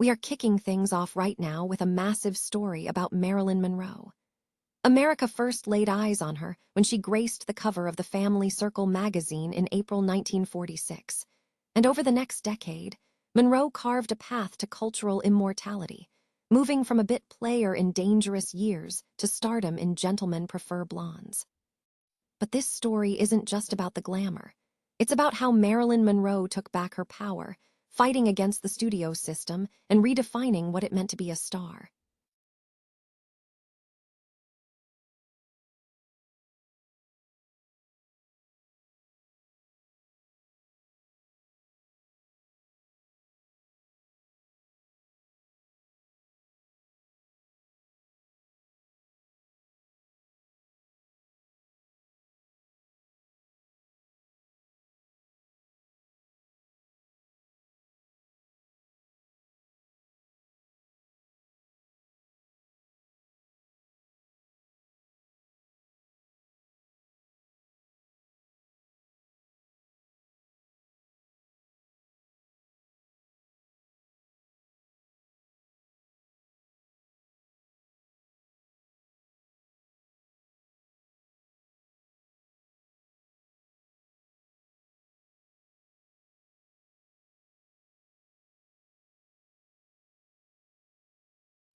We are kicking things off right now with a massive story about Marilyn Monroe. America first laid eyes on her when she graced the cover of the Family Circle magazine in April 1946. And over the next decade, Monroe carved a path to cultural immortality, moving from a bit player in Dangerous Years to stardom in Gentlemen Prefer Blondes. But this story isn't just about the glamour. It's about how Marilyn Monroe took back her power, fighting against the studio system and redefining what it meant to be a star.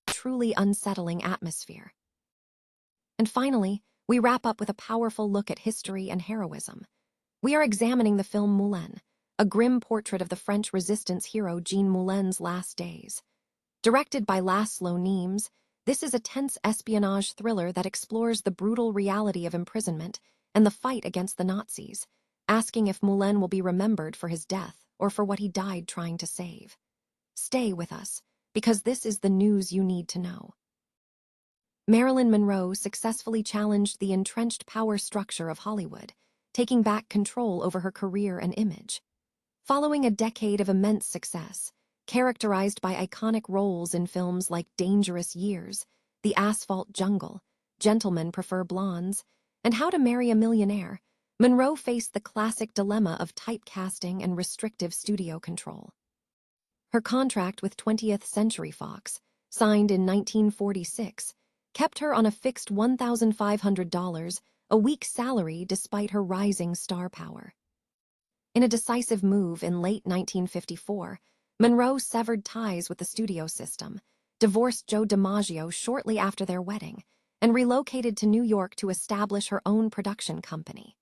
Truly unsettling atmosphere. And finally, we wrap up with a powerful look at history and heroism. We are examining the film Moulin, a grim portrait of the French resistance hero Jean Moulin's last days. Directed by Laszlo Nemes, this is a tense espionage thriller that explores the brutal reality of imprisonment and the fight against the Nazis, asking if Moulin will be remembered for his death or for what he died trying to save. Stay with us, because this is the news you need to know. Marilyn Monroe successfully challenged the entrenched power structure of Hollywood, taking back control over her career and image. Following a decade of immense success, characterized by iconic roles in films like Dangerous Years, The Asphalt Jungle, Gentlemen Prefer Blondes, and How to Marry a Millionaire, Monroe faced the classic dilemma of typecasting and restrictive studio control. Her contract with 20th Century Fox, signed in 1946, kept her on a fixed $1,500 a week salary despite her rising star power. In a decisive move in late 1954, Monroe severed ties with the studio system, divorced Joe DiMaggio shortly after their wedding, and relocated to New York to establish her own production company.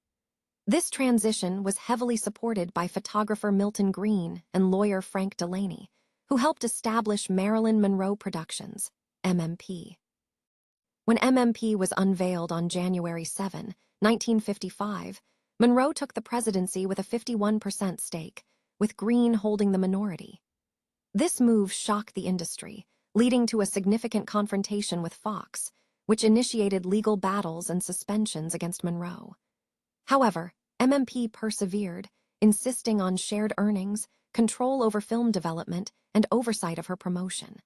This transition was heavily supported by photographer Milton Green and lawyer Frank Delaney, who helped establish Marilyn Monroe Productions, MMP. When MMP was unveiled on January 7, 1955, Monroe took the presidency with a 51% stake, with Green holding the minority. This move shocked the industry, leading to a significant confrontation with Fox, which initiated legal battles and suspensions against Monroe. However, MMP persevered, insisting on shared earnings, control over film development, and oversight of her promotion.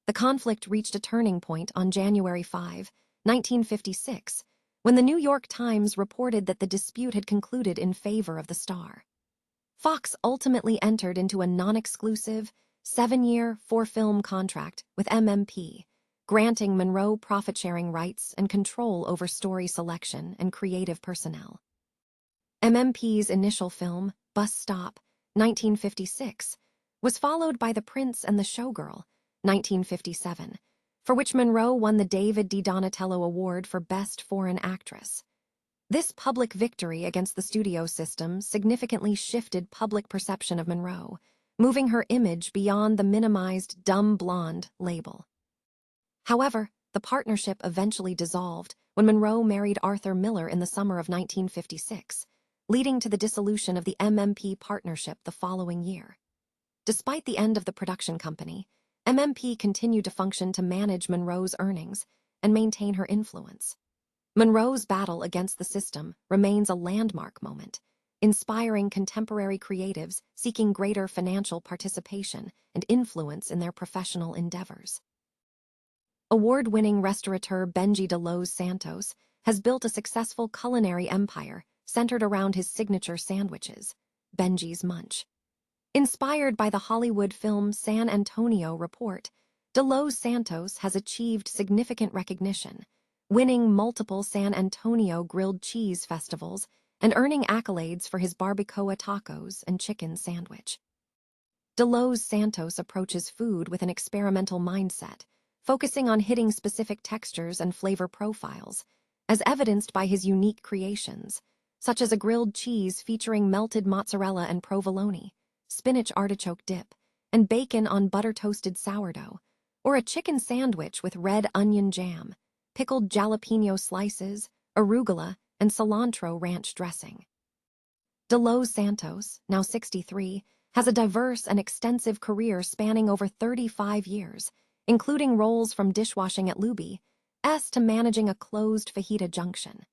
The conflict reached a turning point on January 5, 1956, when the New York Times reported that the dispute had concluded in favor of the star. Fox ultimately entered into a non-exclusive, 7-year, 4-film contract with MMP, granting Monroe profit-sharing rights and control over story selection and creative personnel. MMP's initial film, Bus Stop, 1956, was followed by The Prince and the Showgirl, 1957, for which Monroe won the David Di Donatello Award for Best Foreign Actress. This public victory against the studio system significantly shifted public perception of Monroe, moving her image beyond the minimized dumb blonde label. However, the partnership eventually dissolved when Monroe married Arthur Miller in the summer of 1956, leading to the dissolution of the MMP partnership the following year. Despite the end of the production company, MMP continued to function to manage Monroe's earnings and maintain her influence. Monroe's battle against the system remains a landmark moment, inspiring contemporary creatives seeking greater financial participation and influence in their professional endeavors. Award-winning restaurateur Benjie de Los Santos has built a successful culinary empire centered around his signature sandwiches, Benjie's Munch. Inspired by the Hollywood film San Antonio Report, De Los Santos has achieved significant recognition, winning multiple San Antonio grilled cheese festivals and earning accolades for his barbacoa tacos and chicken sandwich. De Los Santos approaches food with an experimental mindset, focusing on hitting specific textures and flavor profiles, as evidenced by his unique creations, such as a grilled cheese featuring melted mozzarella and provolone, spinach artichoke dip, and bacon on butter-toasted sourdough, or a chicken sandwich with red onion jam, pickled jalapeno slices, arugula, and cilantro ranch dressing. De Los Santos, now 63, has a diverse and extensive career spanning over 35 years, including roles from dishwashing at Luby's to managing a closed fajita junction.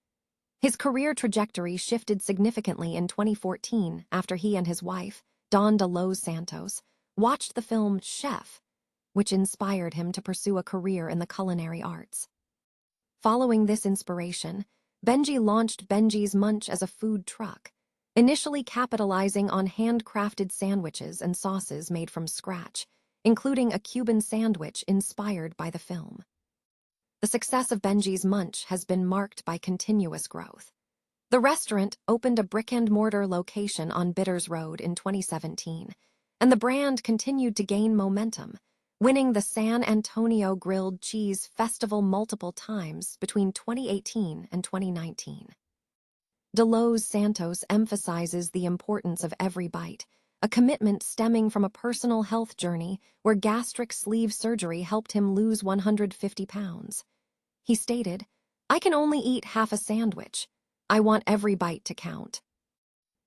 His career trajectory shifted significantly in 2014 after he and his wife, Dawn De Los Santos, watched the film Chef, which inspired him to pursue a career in the culinary arts. Following this inspiration, Benjie launched Benjie's Munch as a food truck, initially capitalizing on handcrafted sandwiches and sauces made from scratch, including a Cuban sandwich inspired by the film. The success of Benjie's Munch has been marked by continuous growth. The restaurant opened a brick-and-mortar location on Bitters Road in 2017, and the brand continued to gain momentum, winning the San Antonio Grilled Cheese Festival multiple times between 2018 and 2019. De Los Santos emphasizes the importance of every bite, a commitment stemming from a personal health journey where gastric sleeve surgery helped him lose 150 pounds. He stated, "I can only eat half a sandwich. I want every bite to count."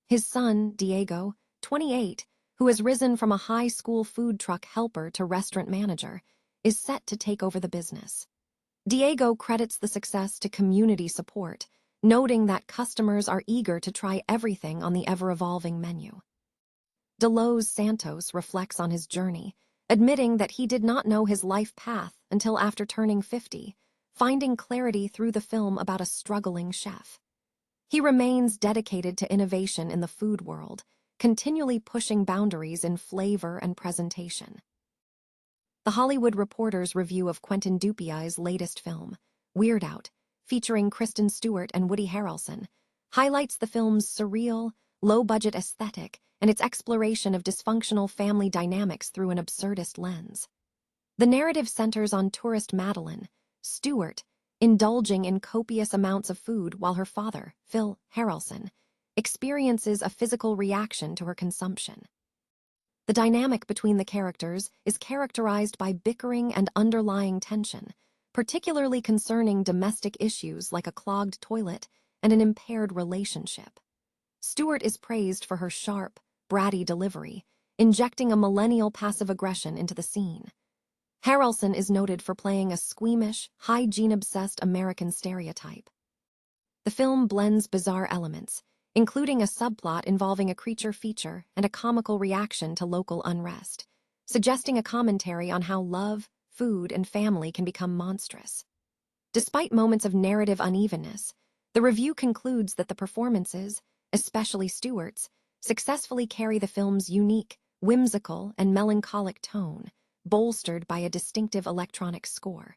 His son, Diego, 28, who has risen from a high school food truck helper to restaurant manager, is set to take over the business. Diego credits the success to community support, noting that customers are eager to try everything on the ever-evolving menu. De Los Santos reflects on his journey, admitting that he did not know his life path until after turning 50, finding clarity through the film about a struggling chef. He remains dedicated to innovation in the food world, continually pushing boundaries in flavor and presentation. The Hollywood Reporter's review of Quentin Dupieux's latest film, Weird Out, featuring Kristen Stewart and Woody Harrelson, highlights the film's surreal, low-budget aesthetic and its exploration of dysfunctional family dynamics through an absurdist lens. The narrative centers on tourist Marilyn Stewart, indulging in copious amounts of food while her father, Phil Harrelson, experiences a physical reaction to her consumption. The dynamic between the characters is characterized by bickering and underlying tension, particularly concerning domestic issues like a clogged toilet and an impaired relationship. Stewart is praised for her sharp, bratty delivery, injecting a millennial passive aggression into the scene. Harrelson is noted for playing a squeamish, hygiene-obsessed American stereotype. The film blends bizarre elements, including a subplot involving a creature feature and a comical reaction to local unrest, suggesting a commentary on how love, food, and family can become monstrous. Despite moments of narrative unevenness, the review concludes that the performances, especially Stewart's, successfully carry the film's unique, whimsical, and melancholic tone, bolstered by a distinctive electronic score.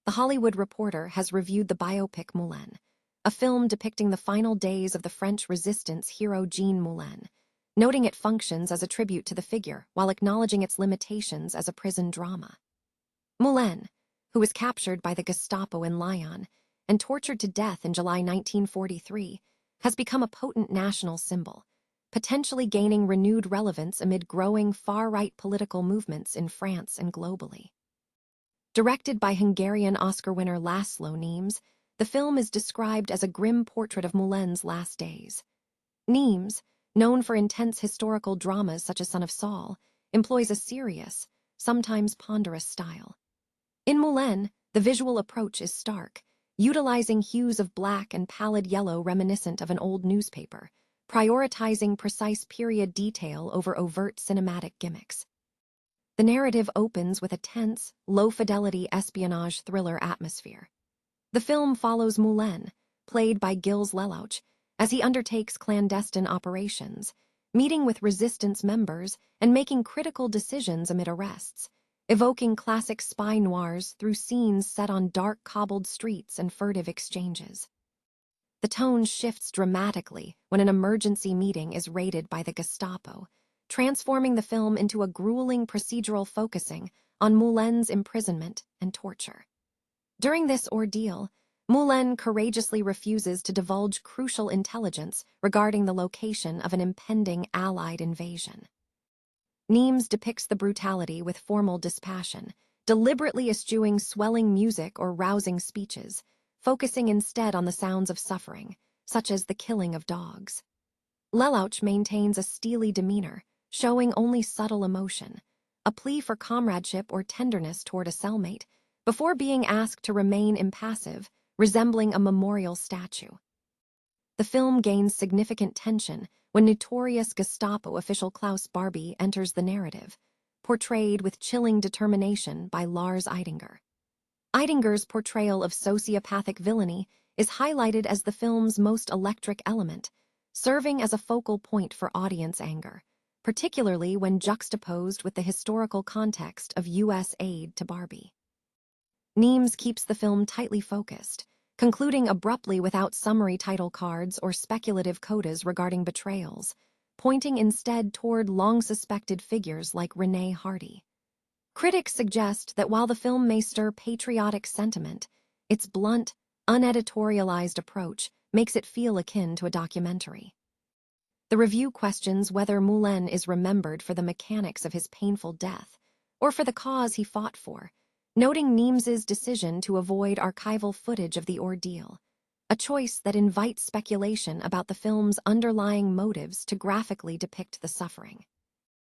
The Hollywood Reporter has reviewed the biopic Moulin, a film depicting the final days of the French resistance hero Jean Moulin, noting it functions as a tribute to the figure while acknowledging its limitations as a prison drama. Moulin, who was captured by the Gestapo in Lyon and tortured to death in July 1943, has become a potent national symbol, potentially gaining renewed relevance amid growing far-right political movements in France and globally. Directed by Hungarian Oscar winner Laszlo Nemes, the film is described as a grim portrait of Moulin's last days. Nemes, known for intense historical dramas such as Son of Saul, employs a serious, sometimes ponderous style. In Moulin, the visual approach is stark, utilizing hues of black and pallid yellow reminiscent of an old newspaper, prioritizing precise period detail over overt cinematic gimmicks. The narrative opens with a tense, low-fidelity espionage thriller atmosphere. The film follows Moulin, played by Gilles Lelouch, as he undertakes clandestine operations, meeting with resistance members and making critical decisions amid arrests, evoking classic spy noirs through scenes set on dark cobbled streets and furtive exchanges. The tone shifts dramatically when an emergency meeting is raided by the Gestapo, transforming the film into a grueling procedural focusing on Moulen's imprisonment and torture. During this ordeal, Moulin courageously refuses to divulge crucial intelligence regarding the location of an impending Allied invasion. Nimes depicts the brutality with formal dispassion, deliberately eschewing swelling music or rousing speeches, focusing instead on the sounds of suffering, such as the killing of dogs. Lelouch maintains a steely demeanor, showing only subtle emotion, a plea for comradeship or tenderness toward a cellmate, before being asked to remain impassive, resembling a memorial statue. The film gains significant tension when notorious Gestapo official Klaus Barbie enters the narrative, portrayed with chilling determination by Lars Eidinger. Eidinger's portrayal of sociopathic villainy is highlighted as the film's most electric element, serving as a focal point for audience anger, particularly when juxtaposed with the historical context of U.S. aid to Barbie. Nimes keeps the film tightly focused, concluding abruptly without summary title cards or speculative codas regarding betrayals, pointing instead toward long-suspected figures like Renee Hardy. Critics suggest that while the film may stir patriotic sentiment, its blunt, uneditorialized approach makes it feel akin to a documentary. The review questions whether Moulin is remembered for the mechanics of his painful death or for the cause he fought for, noting Nimes's decision to avoid archival footage of the ordeal, a choice that invites speculation about the film's underlying motives to graphically depict the suffering.